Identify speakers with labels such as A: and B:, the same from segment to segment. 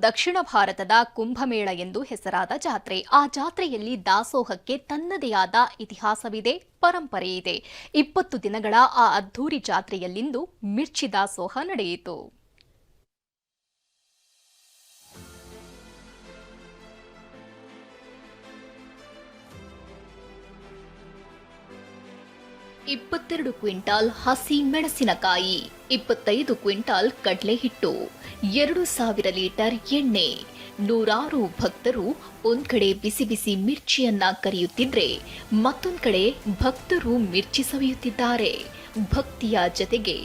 A: ದಕ್ಷಿಣ ಭಾರತದ ಕುಂಭಮೇಳ ಎಂದು ಹೆಸರಾದ ಜಾತ್ರೆ. ಆ ಜಾತ್ರೆಯಲ್ಲಿ ದಾಸೋಹಕ್ಕೆ ತನ್ನದೇ ಆದ ಇತಿಹಾಸವಿದೆ, ಪರಂಪರೆ ಇದೆ. 20 ದಿನಗಳ ಆ ಅದ್ಧೂರಿ ಜಾತ್ರೆಯಲ್ಲಿಂದು ಮಿರ್ಚಿ ದಾಸೋಹ ನಡೆಯಿತು. ಇಪ್ಪತ್ತೆರಡು ಕ್ವಿಂಟಾಲ್ ಹಸಿ ಮೆಣಸಿನಕಾಯಿ, 25 ಕ್ವಿಂಟಾಲ್ ಕಡಲೆ ಹಿಟ್ಟು, 2000 ಲೀಟರ್ ಎಣ್ಣೆ. ನೂರಾರು ಭಕ್ತರು ಒಂದ್ ಕಡೆ ಬಿಸಿ ಬಿಸಿ ಮಿರ್ಚಿಯನ್ನ ಕರೆಯುತ್ತಿದ್ರೆ ಮತ್ತೊಂದ್ ಕಡೆ ಭಕ್ತರು ಮಿರ್ಚಿ ಸವಿಯುತ್ತಿದ್ದಾರೆ. ಭಕ್ತಿಯ ಜತೆಗೆ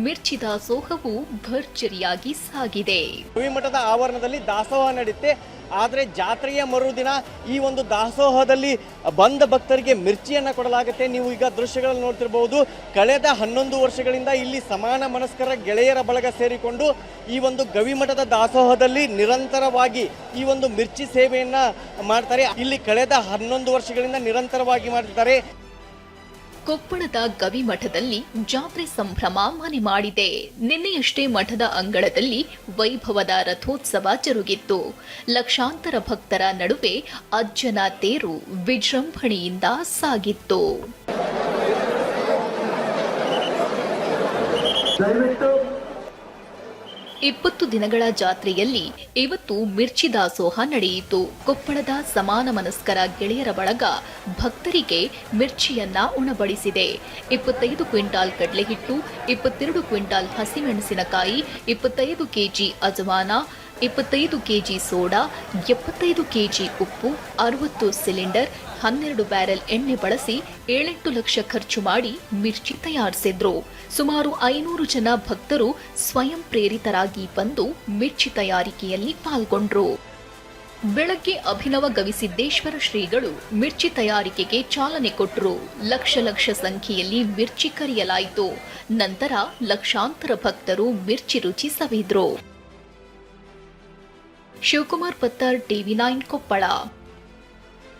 A: ಮಿರ್ಚಿ ದಾಸೋಹವು ಭರ್ಜರಿಯಾಗಿ ಸಾಗಿದೆ.
B: ಮಠದ ಆವರಣದಲ್ಲಿ ದಾಸೋಹ ನಡೆಯುತ್ತೆ. ಆದರೆ ಜಾತ್ರೆಯ ಮರುದಿನ ಈ ಒಂದು ದಾಸೋಹದಲ್ಲಿ ಬಂದ ಭಕ್ತರಿಗೆ ಮಿರ್ಚಿಯನ್ನು ಕೊಡಲಾಗುತ್ತೆ. ನೀವು ಈಗ ದೃಶ್ಯಗಳನ್ನು ನೋಡ್ತಿರಬಹುದು. ಕಳೆದ 11 ವರ್ಷಗಳಿಂದ ಇಲ್ಲಿ ಸಮಾನ ಮನಸ್ಕರ ಗೆಳೆಯರ ಬಳಗ ಸೇರಿಕೊಂಡು ಈ ಒಂದು ಗವಿಮಠದ ದಾಸೋಹದಲ್ಲಿ ನಿರಂತರವಾಗಿ ಈ ಒಂದು ಮಿರ್ಚಿ ಸೇವೆಯನ್ನ ಮಾಡ್ತಾರೆ. ಇಲ್ಲಿ ಕಳೆದ 11 ವರ್ಷಗಳಿಂದ ನಿರಂತರವಾಗಿ ಮಾಡ್ತಾರೆ.
A: ಕೊಪ್ಪಳದ ಗವಿಮಠದಲ್ಲಿ ಜಾತ್ರೆ ಸಂಭ್ರಮ ಮನೆ ಮಾಡಿದೆ. ನಿನ್ನೆಯಷ್ಟೇ ಮಠದ ಅಂಗಳದಲ್ಲಿ ವೈಭವದ ರಥೋತ್ಸವ ಜರುಗಿತ್ತು. ಲಕ್ಷಾಂತರ ಭಕ್ತರ ನಡುವೆ ಅಜ್ಜನ ತೇರು ವಿಜೃಂಭಣೆಯಿಂದ ಸಾಗಿತ್ತು. 20 ದಿನಗಳ ಜಾತ್ರೆಯಲ್ಲಿ ಇವತ್ತು ಮಿರ್ಚಿ ದಾಸೋಹ ನಡೆಯಿತು. ಕೊಪ್ಪಳದ ಸಮಾನ ಮನಸ್ಕರ ಗೆಳೆಯರ ಬಳಗ ಭಕ್ತರಿಗೆ ಮಿರ್ಚಿಯನ್ನ ಉಣಬಡಿಸಿದೆ. 25 ಕ್ವಿಂಟಾಲ್ ಕಡಲೆ ಹಿಟ್ಟು, 22 ಕ್ವಿಂಟಾಲ್ ಹಸಿಮೆಣಸಿನಕಾಯಿ, 25 ಕೆಜಿ ಅಜವಾನ, 25 ಕೆಜಿ ಸೋಡಾ, 75 ಕೆಜಿ ಉಪ್ಪು, 60 ಸಿಲಿಂಡರ್, 12 ಬ್ಯಾರೆಲ್ ಎಣ್ಣೆ ಬಳಸಿ 7-8 ಲಕ್ಷ ಖರ್ಚು ಮಾಡಿ ಮಿರ್ಚಿ ತಯಾರಿಸಿದ್ರು. ಸುಮಾರು 500 ಜನ ಭಕ್ತರು ಸ್ವಯಂ ಪ್ರೇರಿತರಾಗಿ ಬಂದು ಮಿರ್ಚಿ ತಯಾರಿಕೆಯಲ್ಲಿ ಪಾಲ್ಗೊಂಡ್ರು. ಬೆಳಗ್ಗೆ ಅಭಿನವ ಗವಿಸಿದ್ದೇಶ್ವರ ಶ್ರೀಗಳು ಮಿರ್ಚಿ ತಯಾರಿಕೆಗೆ ಚಾಲನೆ ಕೊಟ್ಟರು. ಲಕ್ಷ ಸಂಖ್ಯೆಯಲ್ಲಿ ಮಿರ್ಚಿ ಕರಿಯಲಾಯಿತು. ನಂತರ ಲಕ್ಷಾಂತರ ಭಕ್ತರು ಮಿರ್ಚಿ ರುಚಿ ಸವಿದ್ರು. ಶಿವಕುಮಾರ್ ಪತ್ತರ್, TV9 ಕೊಪ್ಪಳ.